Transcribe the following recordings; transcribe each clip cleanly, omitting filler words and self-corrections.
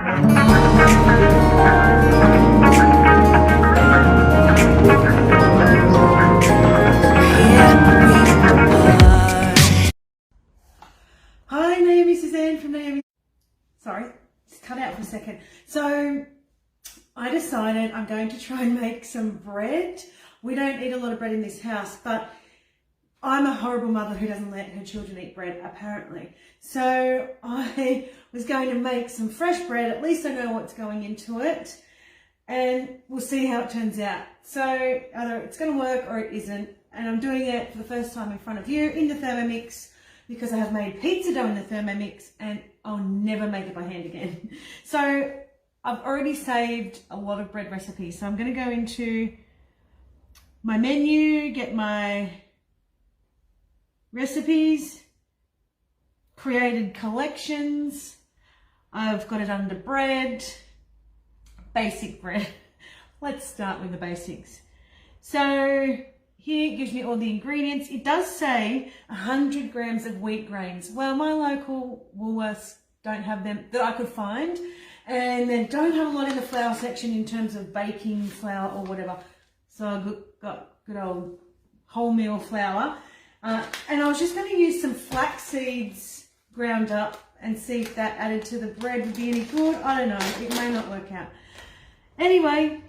Hi Naomi, Suzanne from Naomi. Sorry, just cut out for a second. So I decided I'm going to try and make some bread. We don't eat a lot of bread in this house, but I'm a horrible mother who doesn't let her children eat bread, apparently. So I was going to make some fresh bread. At least I know what's going into it, and we'll see how it turns out. So either it's going to work or it isn't. And I'm doing it for the first time in front of you in the ThermoMix, because I have made pizza dough in the ThermoMix and I'll never make it by hand again. So I've already saved a lot of bread recipes. So I'm going to go into my menu, get my recipes, created collections. I've got it under bread, basic bread. Let's start with the basics. So here it gives me all the ingredients. It does say 100 grams of wheat grains. Well, my local Woolworths don't have them that I could find, and they don't have a lot in the flour section in terms of baking flour or whatever. So I've got good old wholemeal flour. And I was just going to use some flax seeds ground up and see if that added to the bread would be any good. I don't know. It may not work out. Anyway,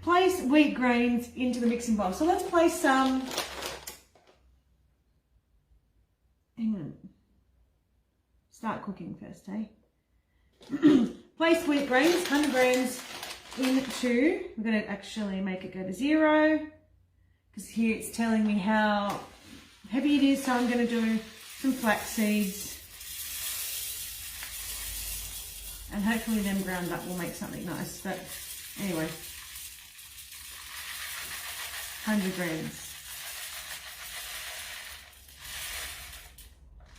place wheat grains into the mixing bowl. So let's place some. Hang on. Start cooking first, eh? Place wheat grains, 100 grams into. We're going to actually make it go to 0. Because here it's telling me how heavy it is, so I'm going to do some flax seeds, and hopefully them ground up will make something nice. But anyway, 100 grams,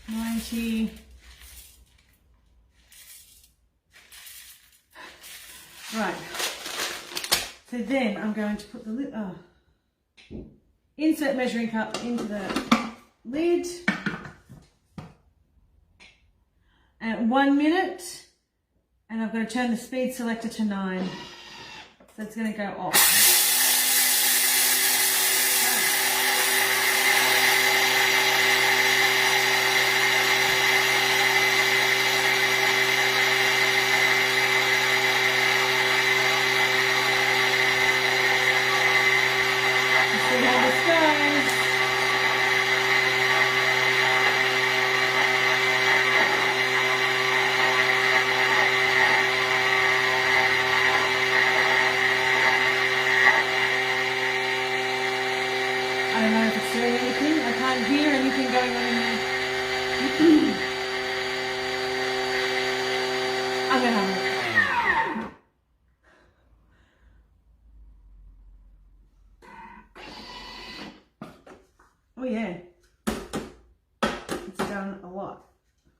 90, right. So then I'm going to put the lid. Insert measuring cup into the lid at 1 minute, and I've got to turn the speed selector to 9, so it's going to go off. I don't know if it's doing anything. I can't hear anything going on in there. I'm going to have a look. Oh yeah, it's done a lot.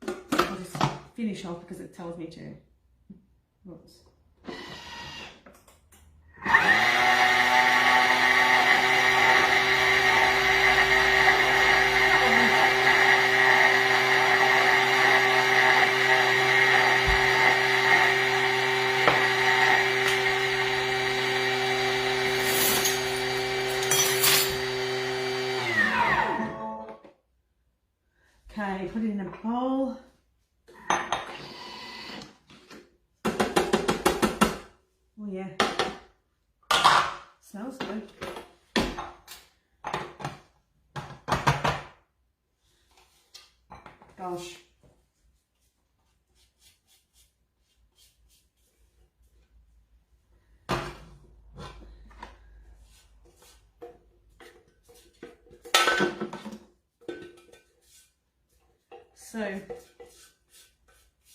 I'll just finish off because it tells me to. Whoops. Okay, put it in a bowl. Oh yeah, smells good. Gosh. So,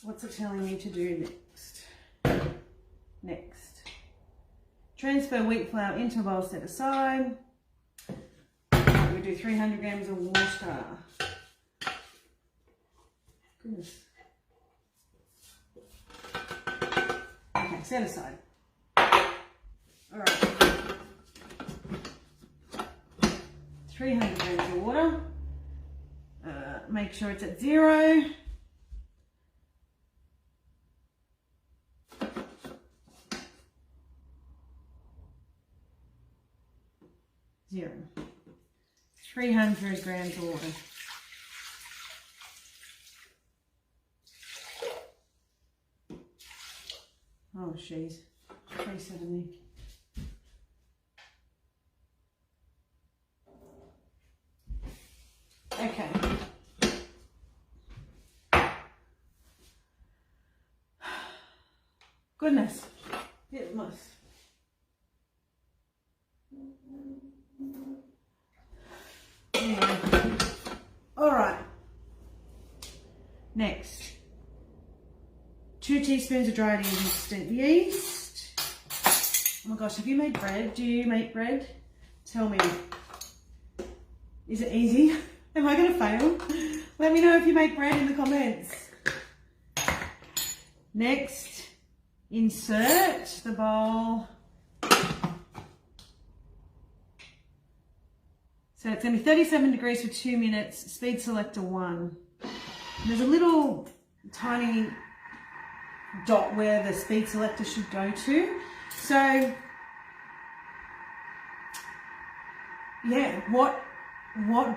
what's it telling me to do next? Next. Transfer wheat flour into a bowl set aside. We do 300 grams of water. Goodness. Okay, set aside. Alright. 300 grams of water. Make sure it's at 0. 0. 300 grams of water. Oh, jeez. 370. Okay. Goodness. It must. Anyway. All right. Next. 2 teaspoons of dried instant yeast. Oh my gosh, have you made bread? Do you make bread? Tell me. Is it easy? Am I going to fail? Let me know if you make bread in the comments. Next, insert the bowl. So it's going to be 37 degrees for 2 minutes, speed selector 1. And there's a little tiny dot where the speed selector should go to. So, yeah, what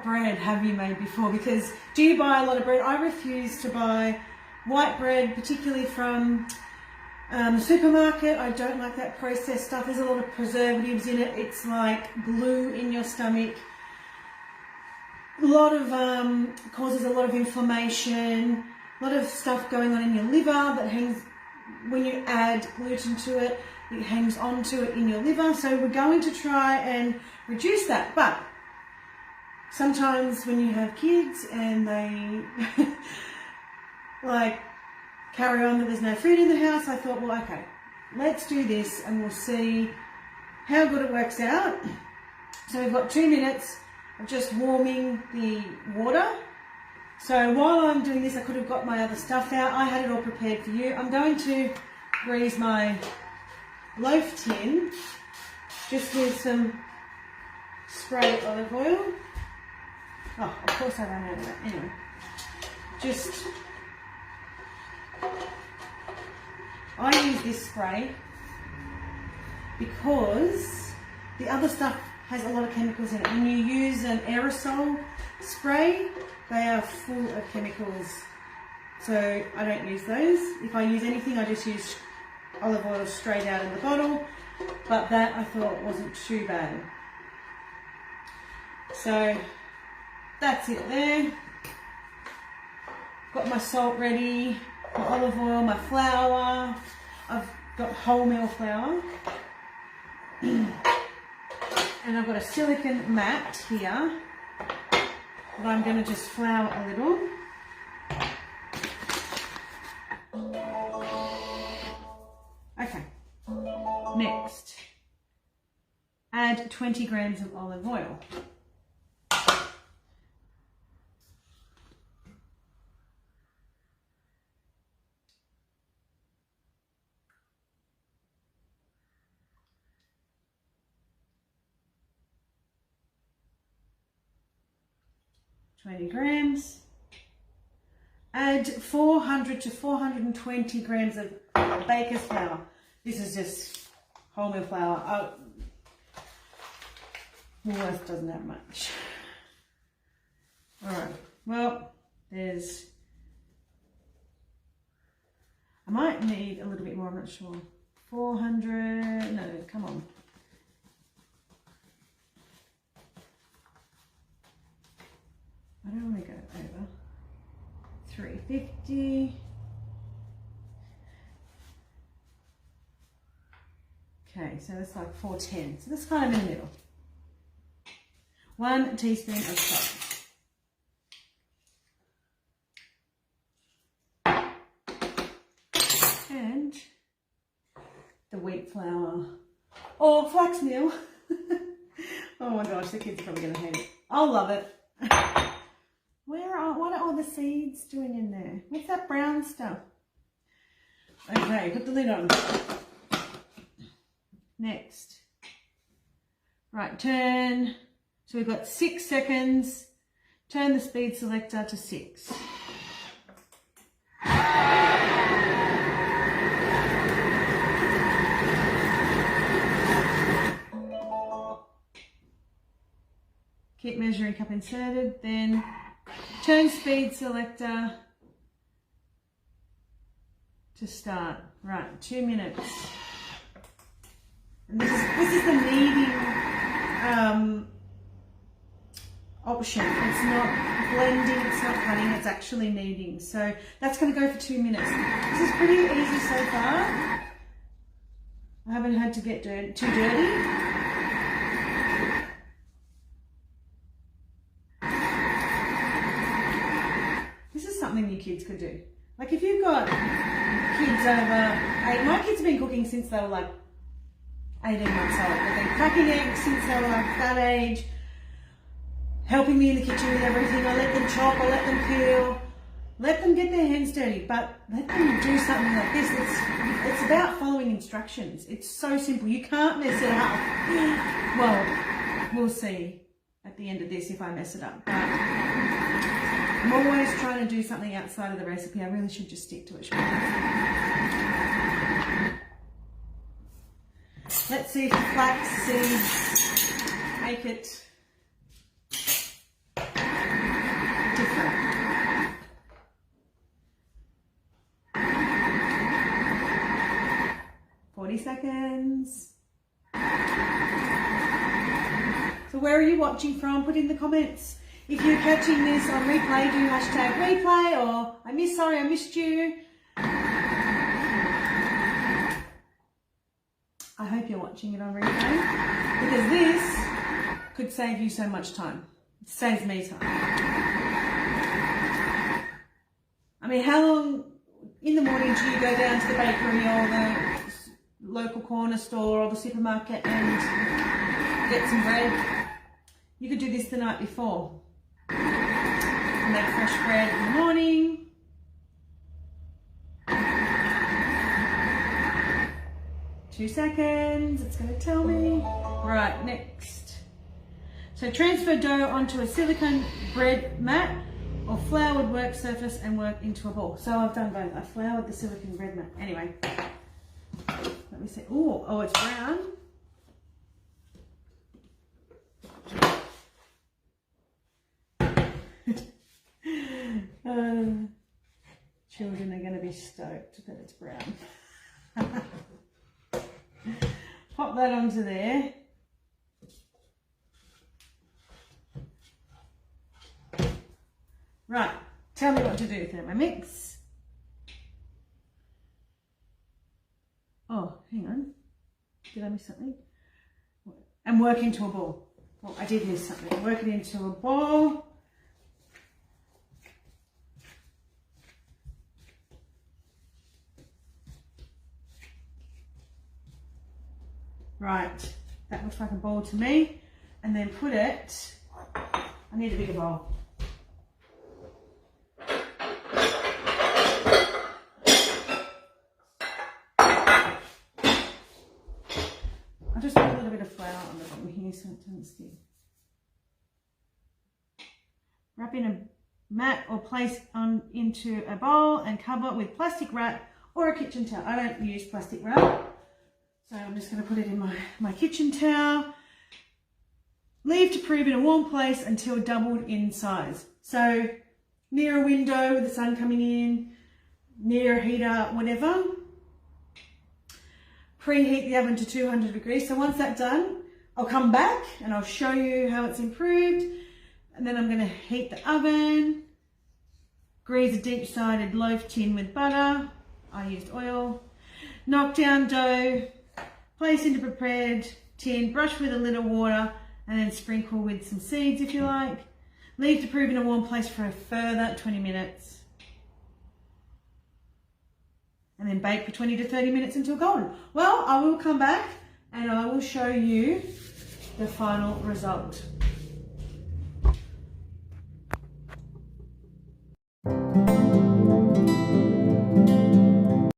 bread have you made before? Because do you buy a lot of bread? I refuse to buy white bread, particularly from the supermarket. I don't like that processed stuff. There's a lot of preservatives in it. It's like glue in your stomach. A lot of causes a lot of inflammation, a lot of stuff going on in your liver that hangs, when you add gluten to it, it hangs onto it in your liver. So we're going to try and reduce that. But sometimes when you have kids and they like carry on that there's no food in the house, I thought, well, okay, let's do this and we'll see how good it works out. So we've got 2 minutes of just warming the water. So while I'm doing this, I could have got my other stuff out. I had it all prepared for you. I'm going to grease my loaf tin just with some spray olive oil. Oh, of course I ran out of that. Anyway, just, I use this spray because the other stuff has a lot of chemicals in it. When you use an aerosol spray, they are full of chemicals. So I don't use those. If I use anything, I just use olive oil straight out of the bottle. But that I thought wasn't too bad. So that's it there. Got my salt ready, my olive oil, my flour. I've got wholemeal flour. And I've got a silicone mat here that I'm going to just flour a little. Okay, next, add 20 grams of olive oil. Grams. Add 400 to 420 grams of baker's flour. This is just wholemeal flour. Woolworths doesn't have much. Alright, well, I might need a little bit more, I'm not sure. 400, no, come on. I don't want to go over 350. Okay, so that's like 410. So that's kind of in the middle. 1 teaspoon of salt. And the wheat flour or flax meal. Oh my gosh, the kids are probably going to hate it. I'll love it. What are all the seeds doing in there? What's that brown stuff? Okay, put the lid on. Next. Right, turn. So we've got 6 seconds. Turn the speed selector to 6. Hit measuring cup inserted, then turn speed selector to start. Right, 2 minutes. And this is the kneading option. It's not blending, it's not cutting, it's actually kneading. So that's going to go for 2 minutes. This is pretty easy so far. I haven't had to get too dirty. This is something your kids could do. Like if you've got kids over 8, my kids have been cooking since they were like 18 months old. They've been cracking eggs since they were like that age, helping me in the kitchen with everything. I let them chop, I let them peel, let them get their hands dirty, but let them do something like this. It's about following instructions. It's so simple. You can't mess it up. Well, we'll see at the end of this if I mess it up. But I'm always trying to do something outside of the recipe. I really should just stick to it. Let's see if the flax seeds make it different. 40 seconds. So where are you watching from? Put in the comments. If you're catching this on replay, do hashtag replay or I missed you. I hope you're watching it on replay because this could save you so much time. It saves me time. I mean, how long in the morning do you go down to the bakery or the local corner store or the supermarket and get some bread? You could do this the night before. Make fresh bread in the morning. Two seconds, it's going to tell me. Right, next. So transfer dough onto a silicone bread mat or floured work surface and work into a ball. So I've done both. I floured the silicone bread mat. Anyway, let me see. Oh, it's brown. Children are going to be stoked that it's brown. Pop that onto there. Right, tell me what to do, ThermoMix. Oh, hang on. Did I miss something? And work into a ball. Well, I did miss something. Work it into a ball. Right, that looks like a ball to me. And then put it, I need a bigger bowl. I'll just put a little bit of flour on the bottom here so it doesn't stick. Wrap in a mat or place into a bowl and cover with plastic wrap or a kitchen towel. I don't use plastic wrap. So I'm just going to put it in my kitchen towel. Leave to prove in a warm place until doubled in size. So near a window with the sun coming in, near a heater, whatever. Preheat the oven to 200 degrees. So once that's done, I'll come back and I'll show you how it's improved. And then I'm going to heat the oven. Grease a deep-sided loaf tin with butter. I used oil. Knock down dough. Place into prepared tin, brush with a little water, and then sprinkle with some seeds if you like. Leave to prove in a warm place for a further 20 minutes. And then bake for 20 to 30 minutes until golden. Well, I will come back and I will show you the final result.